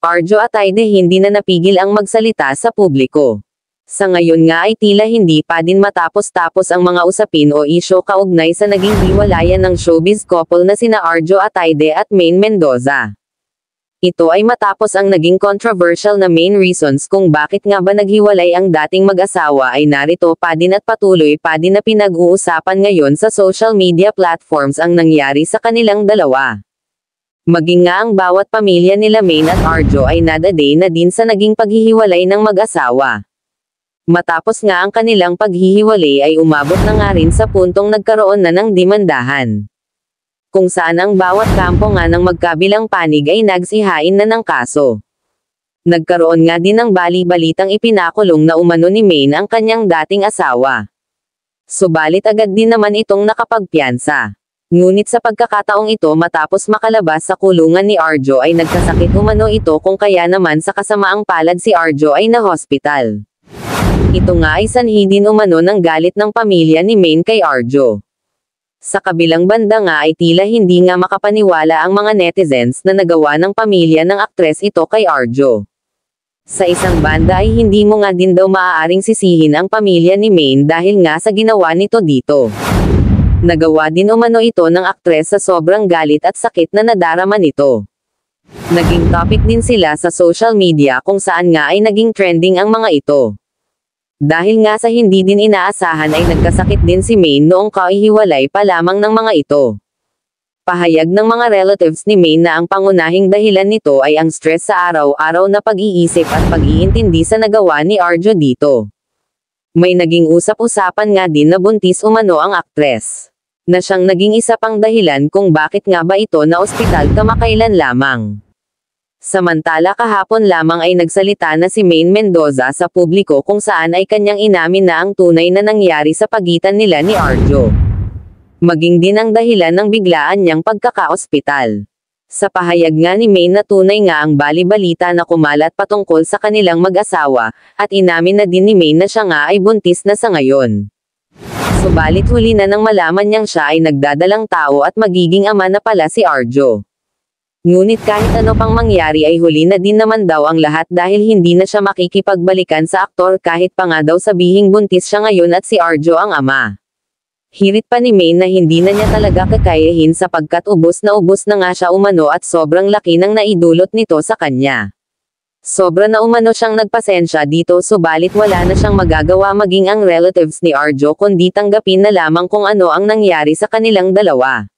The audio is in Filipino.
Arjo Ataide hindi na napigil ang magsalita sa publiko. Sa ngayon nga ay tila hindi pa din matapos-tapos ang mga usapin o isyo kaugnay sa naging hiwalayan ng showbiz couple na sina Arjo Ataide at Maine Mendoza. Ito ay matapos ang naging controversial na main reasons kung bakit nga ba naghiwalay ang dating mag-asawa ay narito pa din at patuloy pa din na pinag-uusapan ngayon sa social media platforms ang nangyari sa kanilang dalawa. Maging nga ang bawat pamilya nila Maine at Arjo ay nadaday na din sa naging paghihiwalay ng mag-asawa. Matapos nga ang kanilang paghihiwalay ay umabot na nga rin sa puntong nagkaroon na ng demandahan. Kung saan ang bawat kampo nga ng magkabilang panig ay nagsihain na ng kaso. Nagkaroon nga din ng bali-balitang ipinakulong na umano ni Maine ang kanyang dating asawa. Subalit agad din naman itong nakapagpiyansa. Ngunit sa pagkakataong ito matapos makalabas sa kulungan ni Arjo ay nagkasakit umano ito kung kaya naman sa kasamaang palad si Arjo ay na-hospital. Ito nga ay sanhi din umano ng galit ng pamilya ni Maine kay Arjo. Sa kabilang banda nga ay tila hindi nga makapaniwala ang mga netizens na nagawa ng pamilya ng aktres ito kay Arjo. Sa isang banda ay hindi mo nga din daw maaaring sisihin ang pamilya ni Maine dahil nga sa ginawa nito dito. Nagawa din umano ito ng aktres sa sobrang galit at sakit na nadarama nito. Naging topic din sila sa social media kung saan nga ay naging trending ang mga ito. Dahil nga sa hindi din inaasahan ay nagkasakit din si Maine noong kahihiwalay pa lamang ng mga ito. Pahayag ng mga relatives ni Maine na ang pangunahing dahilan nito ay ang stress sa araw-araw na pag-iisip at pag-iintindi sa nagawa ni Arjo dito. May naging usap-usapan nga din na buntis umano ang aktres. Na siyang naging isa pang dahilan kung bakit nga ba ito na ospital kamakailan lamang. Samantala kahapon lamang ay nagsalita na si Maine Mendoza sa publiko kung saan ay kanyang inamin na ang tunay na nangyari sa pagitan nila ni Arjo. Maging din ang dahilan ng biglaan niyang pagkaka-ospital. Sa pahayag nga ni Maine na tunay nga ang bali-balita na kumalat patungkol sa kanilang mag-asawa, at inamin na din ni Maine na siya nga ay buntis na sa ngayon. Subalit huli na nang malaman niyang siya ay nagdadalang tao at magiging ama na pala si Arjo. Ngunit kahit ano pang mangyari ay huli na din naman daw ang lahat dahil hindi na siya makikipagbalikan sa aktor kahit pa nga daw sabihing buntis siya ngayon at si Arjo ang ama. Hirit pa ni Maine na hindi na niya talaga kakayahin sapagkat ubos na nga siya umano at sobrang laki ng naidulot nito sa kanya. Sobra na umano siyang nagpasensya dito subalit wala na siyang magagawa maging ang relatives ni Arjo kundi tanggapin na lamang kung ano ang nangyari sa kanilang dalawa.